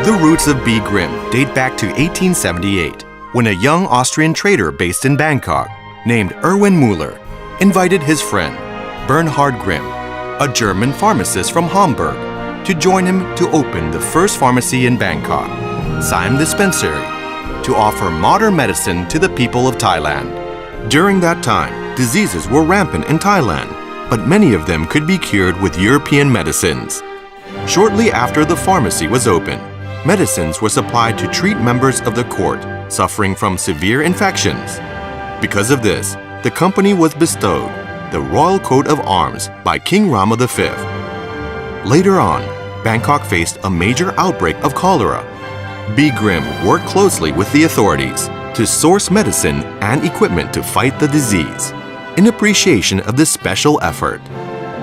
The roots of B.Grimm date back to 1878, when a young Austrian trader based in Bangkok, named Erwin Müller, invited his friend, Bernhard Grimm, a German pharmacist from Hamburg, to join him to open the first pharmacy in Bangkok, Siam Dispensary, to offer modern medicine to the people of Thailand. During that time, diseases were rampant in Thailand, but many of them could be cured with European medicines. Shortly after the pharmacy was opened, medicines were supplied to treat members of the court suffering from severe infections. Because of this, the company was bestowed the Royal Coat of Arms by King Rama V. Later on, Bangkok faced a major outbreak of cholera. B.Grimm worked closely with the authorities to source medicine and equipment to fight the disease. In appreciation of this special effort,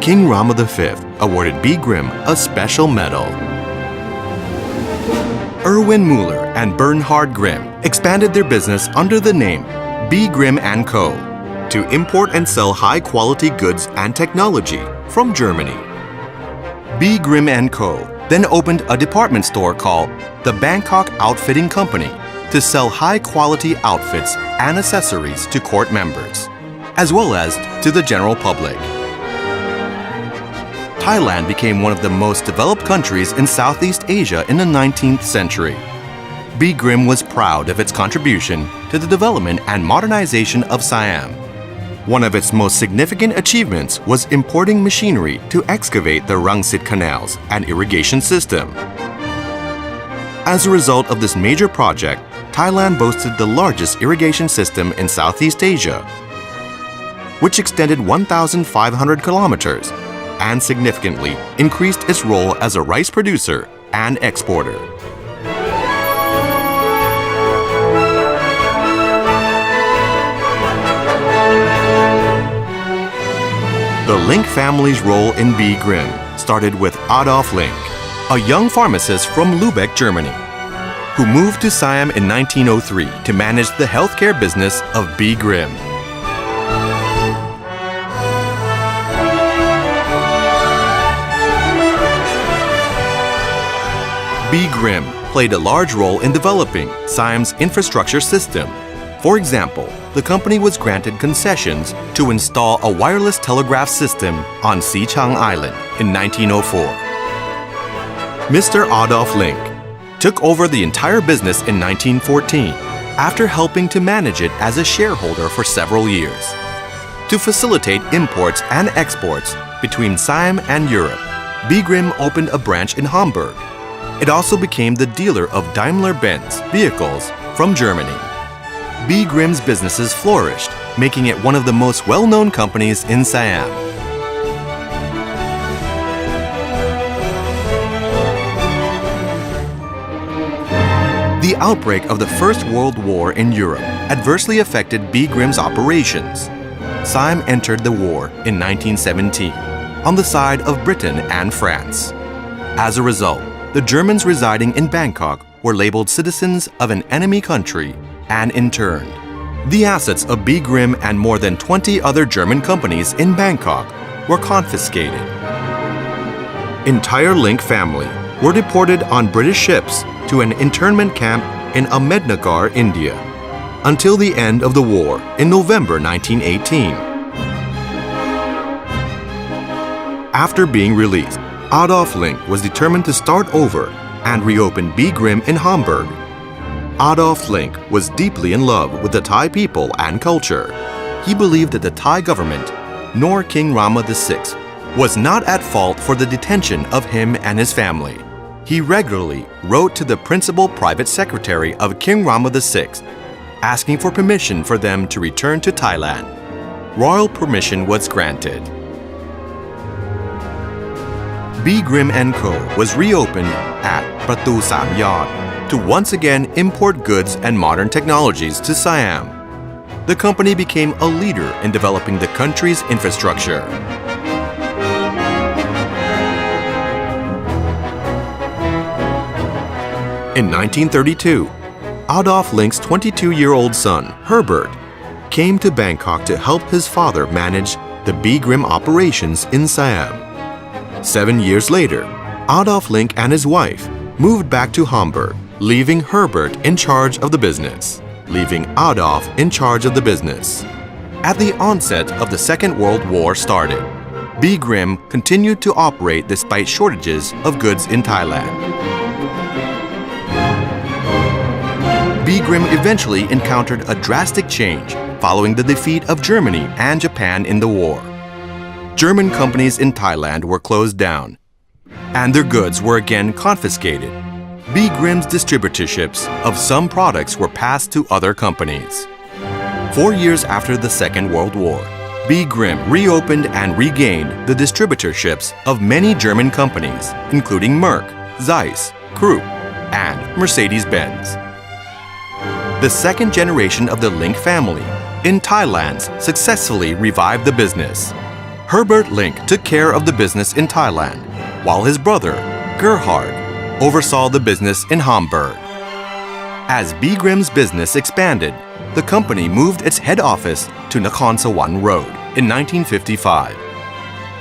King Rama V awarded B.Grimm a special medal. Erwin Müller and Bernhard Grimm expanded their business under the name B.Grimm & Co. to import and sell high-quality goods and technology from Germany. B.Grimm & Co. then opened a department store called the Bangkok Outfitting Company to sell high-quality outfits and accessories to court members, as well as to the general public. Thailand became one of the most developed countries in Southeast Asia in the 19th century. B.Grimm was proud of its contribution to the development and modernization of Siam. One of its most significant achievements was importing machinery to excavate the Rangsit canals and irrigation system. As a result of this major project, Thailand boasted the largest irrigation system in Southeast Asia, which extended 1,500 kilometers and significantly increased its role as a rice producer and exporter. The Link family's role in B.Grimm started with Adolf Link, a young pharmacist from Lübeck, Germany, who moved to Siam in 1903 to manage the healthcare business of B.Grimm. B.Grimm played a large role in developing Siam's infrastructure system. For example, the company was granted concessions to install a wireless telegraph system on Sichang Island in 1904. Mr. Adolf Link took over the entire business in 1914 after helping to manage it as a shareholder for several years. To facilitate imports and exports between Siam and Europe, B.Grimm opened a branch in Hamburg. It also became the dealer of Daimler-Benz vehicles from Germany. B.Grimm's businesses flourished, making it one of the most well-known companies in Siam. The outbreak of the First World War in Europe adversely affected B.Grimm's operations. Siam entered the war in 1917 on the side of Britain and France. As a result, the Germans residing in Bangkok were labeled citizens of an enemy country and interned. The assets of B.Grimm and more than 20 other German companies in Bangkok were confiscated. Entire Link family were deported on British ships to an internment camp in Ahmednagar, India, until the end of the war in November 1918. After being released, Adolf Link was determined to start over and reopen B.Grimm in Hamburg. Adolf Link was deeply in love with the Thai people and culture. He believed that the Thai government, nor King Rama VI, was not at fault for the detention of him and his family. He regularly wrote to the principal private secretary of King Rama VI, asking for permission for them to return to Thailand. Royal permission was granted. B.Grimm & Co. was reopened at Pratu Sam Yot to once again import goods and modern technologies to Siam. The company became a leader in developing the country's infrastructure. In 1932, Adolf Link's 22-year-old son, Herbert, came to Bangkok to help his father manage the B.Grimm operations in Siam. 7 years later, Adolf Link and his wife, moved back to Hamburg, leaving Herbert in charge of the business, leaving Adolf in charge of the business. At the onset of the Second World War started, B.Grimm continued to operate despite shortages of goods in Thailand. B.Grimm eventually encountered a drastic change following the defeat of Germany and Japan in the war. German companies in Thailand were closed down, and their goods were again confiscated. B.Grimm's distributorships of some products were passed to other companies. 4 years after the Second World War, B.Grimm reopened and regained the distributorships of many German companies, including Merck, Zeiss, Krupp, and Mercedes-Benz. The second generation of the Link family in Thailand successfully revived the business. Herbert Link took care of the business in Thailand, while his brother, Gerhard, oversaw the business in Hamburg. As B.Grimm's business expanded, the company moved its head office to Nakhon Sawan Road in 1955.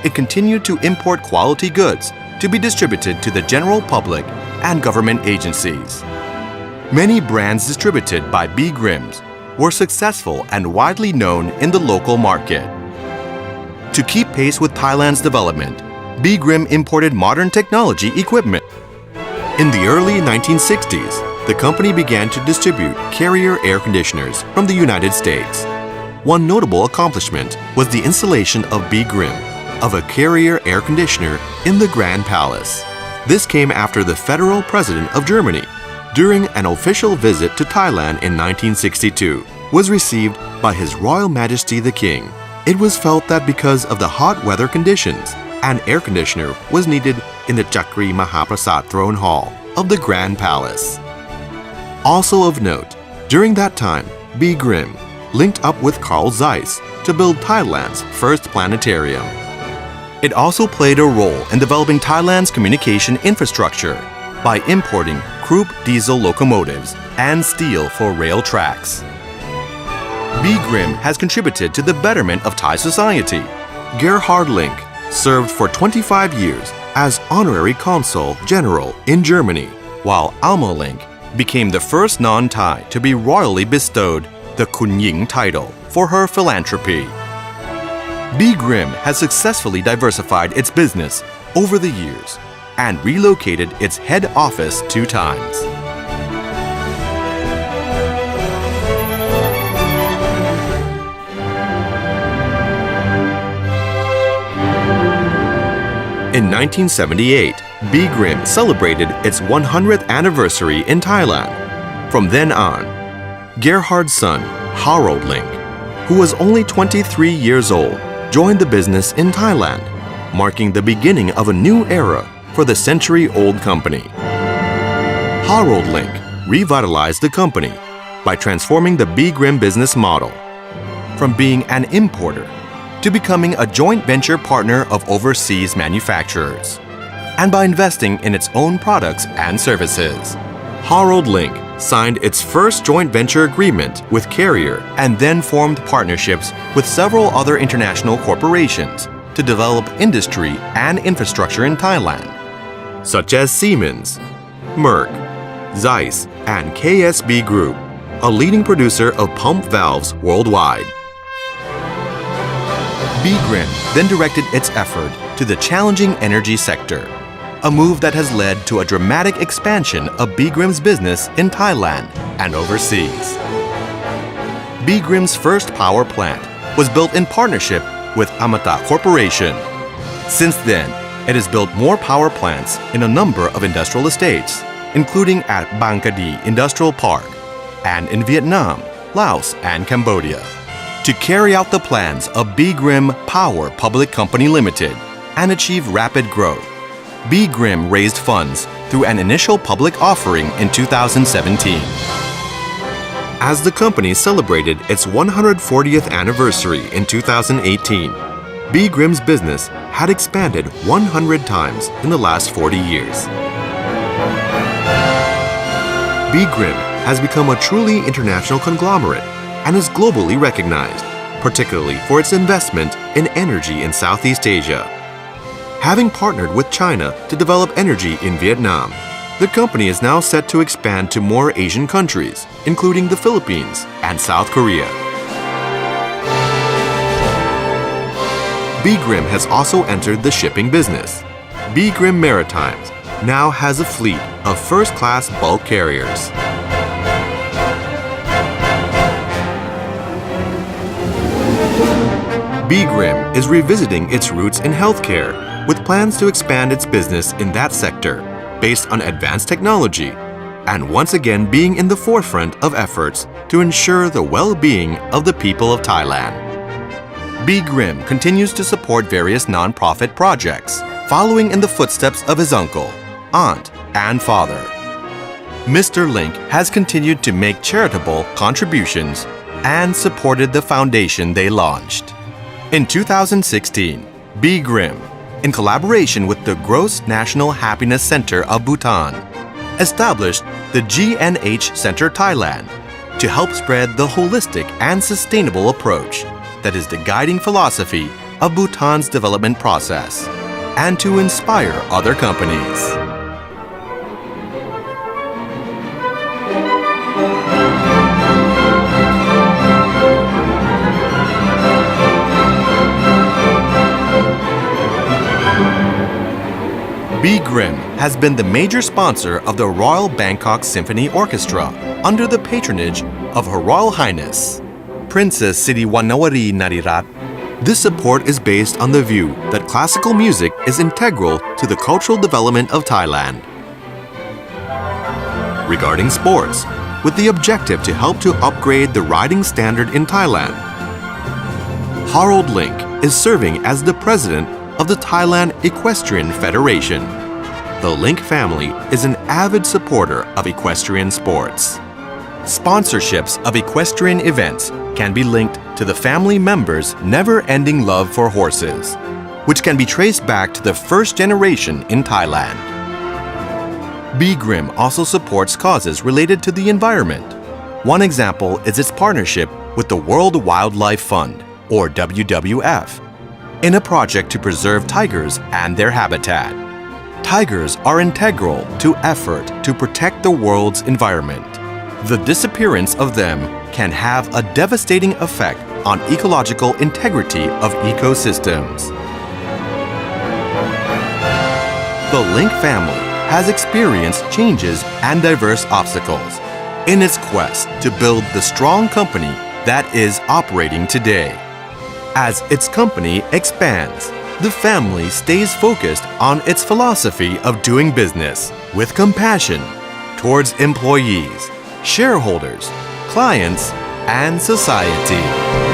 It continued to import quality goods to be distributed to the general public and government agencies. Many brands distributed by B.Grimm's were successful and widely known in the local market. To keep pace with Thailand's development, B.Grimm imported modern technology equipment. In the early 1960s, the company began to distribute Carrier air conditioners from the United States. One notable accomplishment was the installation of B.Grimm of a Carrier air conditioner in the Grand Palace. This came after the federal president of Germany, during an official visit to Thailand in 1962, was received by His Royal Majesty the King. It was felt that because of the hot weather conditions, an air conditioner was needed in the Chakri Mahaprasad throne hall of the Grand Palace. Also of note, during that time, B.Grimm linked up with Carl Zeiss to build Thailand's first planetarium. It also played a role in developing Thailand's communication infrastructure by importing Krupp diesel locomotives and steel for rail tracks. B.Grimm has contributed to the betterment of Thai society. Gerhard Link served for 25 years as Honorary Consul General in Germany, while Alma Link became the first non-Thai to be royally bestowed the Kun Ying title for her philanthropy. B.Grimm has successfully diversified its business over the years and relocated its head office 2 times. In 1978, B.Grimm celebrated its 100th anniversary in Thailand. From then on, Gerhard's son, Harold Link, who was only 23 years old, joined the business in Thailand, marking the beginning of a new era for the century-old company. Harold Link revitalized the company by transforming the B.Grimm business model from being an importer to becoming a joint venture partner of overseas manufacturers, and by investing in its own products and services. Harold Link signed its first joint venture agreement with Carrier and then formed partnerships with several other international corporations to develop industry and infrastructure in Thailand, such as Siemens, Merck, Zeiss, and KSB Group, a leading producer of pump valves worldwide. B.Grimm then directed its effort to the challenging energy sector, a move that has led to a dramatic expansion of B.Grimm's business in Thailand and overseas. B.Grimm's first power plant was built in partnership with Amata Corporation. Since then, it has built more power plants in a number of industrial estates, including at Bang Ka-di Industrial Park and in Vietnam, Laos, and Cambodia. To carry out the plans of B.Grimm Power Public Company Limited and achieve rapid growth, B.Grimm raised funds through an initial public offering in 2017. As the company celebrated its 140th anniversary in 2018, B.Grimm's business had expanded 100 times in the last 40 years. B.Grimm has become a truly international conglomerate and is globally recognized, particularly for its investment in energy in Southeast Asia. Having partnered with China to develop energy in Vietnam, The company is now set to expand to more Asian countries, including the Philippines and South Korea. B.Grimm has also entered the shipping business. B.Grimm Maritimes now has a fleet of first-class bulk carriers. B.Grimm is revisiting its roots in healthcare with plans to expand its business in that sector based on advanced technology and once again being in the forefront of efforts to ensure the well-being of the people of Thailand. B.Grimm continues to support various non-profit projects, following in the footsteps of his uncle, aunt, and father. Mr. Link has continued to make charitable contributions and supported the foundation they launched. In 2016, B.Grimm, in collaboration with the Gross National Happiness Center of Bhutan, established the GNH Center Thailand to help spread the holistic and sustainable approach that is the guiding philosophy of Bhutan's development process, and to inspire other companies. B.Grimm has been the major sponsor of the Royal Bangkok Symphony Orchestra under the patronage of Her Royal Highness Princess Siriwannawari Narirat. This support is based on the view that classical music is integral to the cultural development of Thailand. Regarding sports, with the objective to help to upgrade the riding standard in Thailand, Harold Link is serving as the president of the Thailand Equestrian Federation. The Link family is an avid supporter of equestrian sports. Sponsorships of equestrian events can be linked to the family members' never-ending love for horses, which can be traced back to the first generation in Thailand. B.Grimm also supports causes related to the environment. One example is its partnership with the World Wildlife Fund, or WWF, in a project to preserve tigers and their habitat. Tigers are integral to effort to protect the world's environment. The disappearance of them can have a devastating effect on ecological integrity of ecosystems. The Link family has experienced changes and diverse obstacles in its quest to build the strong company that is operating today. As its company expands, the family stays focused on its philosophy of doing business with compassion towards employees, shareholders, clients, and society.